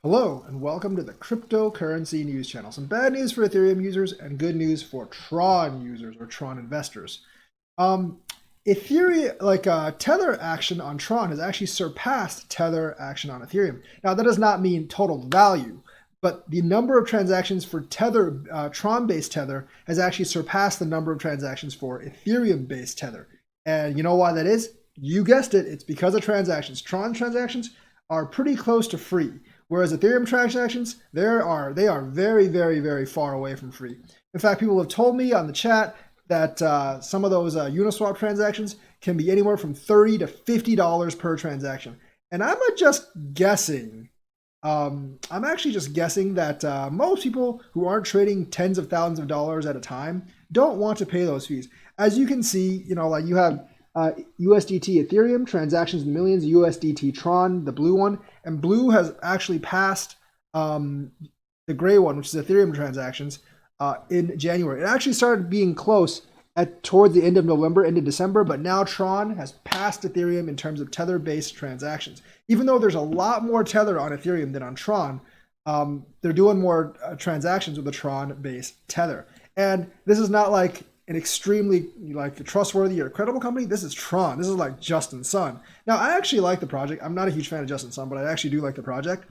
Hello and welcome to the cryptocurrency news channel. Some bad news for Ethereum users and good news for Tron users or Tron investors. Um, Ethereum, Tether action on Tron has actually surpassed Tether action on Ethereum. Now that does not mean total value, but the number of transactions for Tether, Tron-based Tether, has actually surpassed the number of transactions for Ethereum-based Tether. And you know why that is? You guessed it. It's because of transactions. Tron transactions are pretty close to free. Whereas Ethereum transactions, they are very, very, very far away from free. In fact, people have told me on the chat that some of those Uniswap transactions can be anywhere from $30 to $50 per transaction. And I'm just guessing. I'm actually just guessing that most people who aren't trading tens of thousands of dollars at a time don't want to pay those fees. As you can see, you have USDT Ethereum transactions in millions, USDT Tron, the blue one, and blue has actually passed the gray one, which is Ethereum transactions, in January. It actually started being close towards the end of November, into December, but now Tron has passed Ethereum in terms of Tether-based transactions. Even though there's a lot more Tether on Ethereum than on Tron, they're doing more transactions with the Tron-based Tether. And this is not like an extremely trustworthy or credible company. This is Tron. This is like Justin Sun. Now, I actually like the project. I'm not a huge fan of Justin Sun, but I actually do like the project.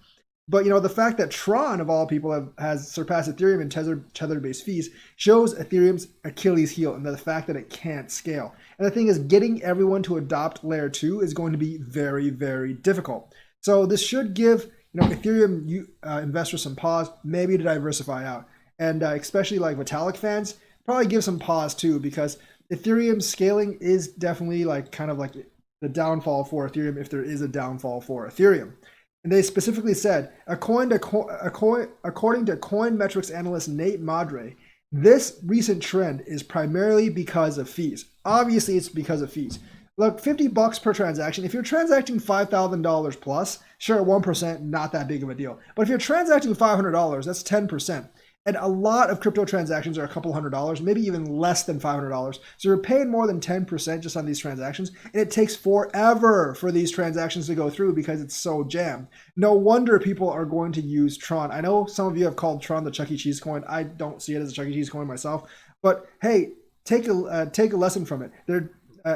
But the fact that Tron, of all people, has surpassed Ethereum in Tether-based fees shows Ethereum's Achilles heel and the fact that it can't scale. And the thing is, getting everyone to adopt Layer 2 is going to be very, very difficult. So this should give Ethereum investors some pause, maybe to diversify out. And especially like Vitalik fans, probably give some pause too, because Ethereum scaling is definitely kind of like the downfall for Ethereum, if there is a downfall for Ethereum. And they specifically said, according to Coinmetrics analyst Nate Madre, this recent trend is primarily because of fees. Obviously, it's because of fees. Look, $50 per transaction. If you're transacting $5,000 plus, sure, 1%, not that big of a deal. But if you're transacting $500, that's 10%. And a lot of crypto transactions are a couple $100, maybe even less than $500. So you're paying more than 10% just on these transactions. And it takes forever for these transactions to go through because it's so jammed. No wonder people are going to use Tron. I know some of you have called Tron the Chuck E. Cheese coin. I don't see it as a Chuck E. Cheese coin myself. But hey, take a lesson from it.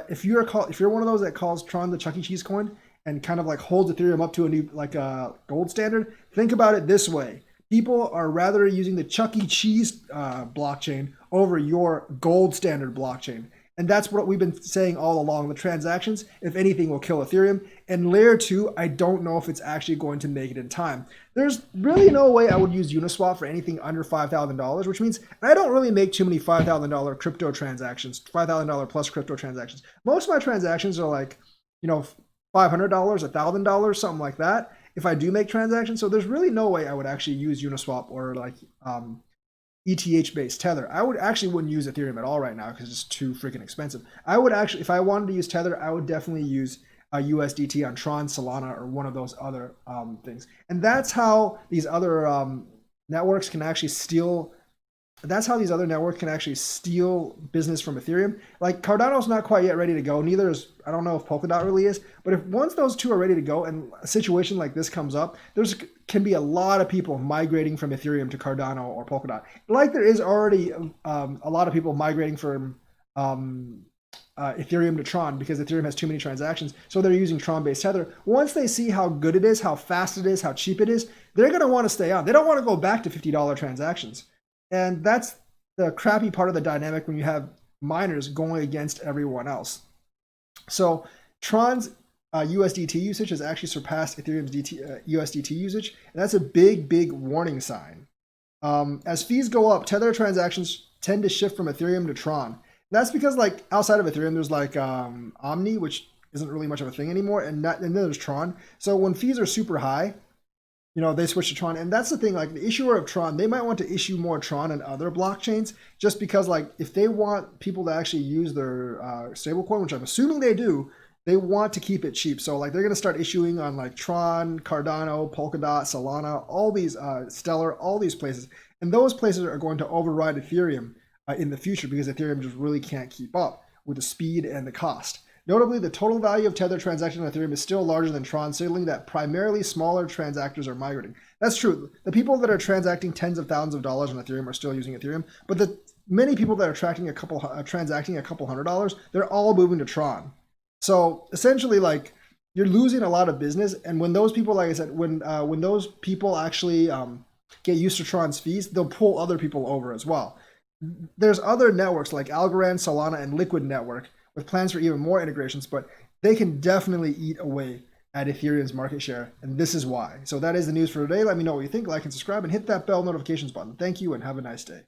If you're one of those that calls Tron the Chuck E. Cheese coin and kind of like holds Ethereum up to a new gold standard, think about it this way. People are rather using the Chuck E. Cheese blockchain over your gold standard blockchain. And that's what we've been saying all along. The transactions, if anything, will kill Ethereum. And Layer 2, I don't know if it's actually going to make it in time. There's really no way I would use Uniswap for anything under $5,000, which means I don't really make too many $5,000 crypto transactions, $5,000 plus crypto transactions. Most of my transactions are like, $500, $1,000, something like that, if I do make transactions. So there's really no way I would actually use Uniswap or ETH-based Tether. I wouldn't use Ethereum at all right now because it's too freaking expensive. I would actually, if I wanted to use Tether, I would definitely use USDT on Tron, Solana, or one of those other things. And that's how these other networks can actually steal. That's how these other networks can actually steal business from Ethereum. Like Cardano's not quite yet ready to go. Neither is, I don't know if Polkadot really is. But if once those two are ready to go and a situation like this comes up, can be a lot of people migrating from Ethereum to Cardano or Polkadot. Like there is already a lot of people migrating from Ethereum to Tron because Ethereum has too many transactions. So they're using Tron-based Tether. Once they see how good it is, how fast it is, how cheap it is, they're going to want to stay on. They don't want to go back to $50 transactions. And that's the crappy part of the dynamic when you have miners going against everyone else. So Tron's USDT usage has actually surpassed Ethereum's USDT usage. And that's a big, big warning sign. As fees go up, Tether transactions tend to shift from Ethereum to Tron. That's because outside of Ethereum, there's Omni, which isn't really much of a thing anymore. And then there's Tron. So when fees are super high, they switch to Tron. And that's the thing, the issuer of Tron, they might want to issue more Tron and other blockchains just because if they want people to actually use their stablecoin, which I'm assuming they do, they want to keep it cheap. So they're going to start issuing on Tron, Cardano, Polkadot, Solana, all these Stellar, all these places. And those places are going to override Ethereum in the future because Ethereum just really can't keep up with the speed and the cost. Notably, the total value of Tether transactions on Ethereum is still larger than Tron, signaling that primarily smaller transactors are migrating. That's true. The people that are transacting tens of thousands of dollars on Ethereum are still using Ethereum, but the many people that are transacting a couple $100, they're all moving to Tron. So essentially, like, you're losing a lot of business, and when those people, like I said, when those people actually get used to Tron's fees, they'll pull other people over as well. There's other networks like Algorand, Solana, and Liquid Network with plans for even more integrations, but they can definitely eat away at Ethereum's market share, and this is why. So that is the news for today. Let me know what you think, like and subscribe, and hit that bell notifications button. Thank you, and have a nice day.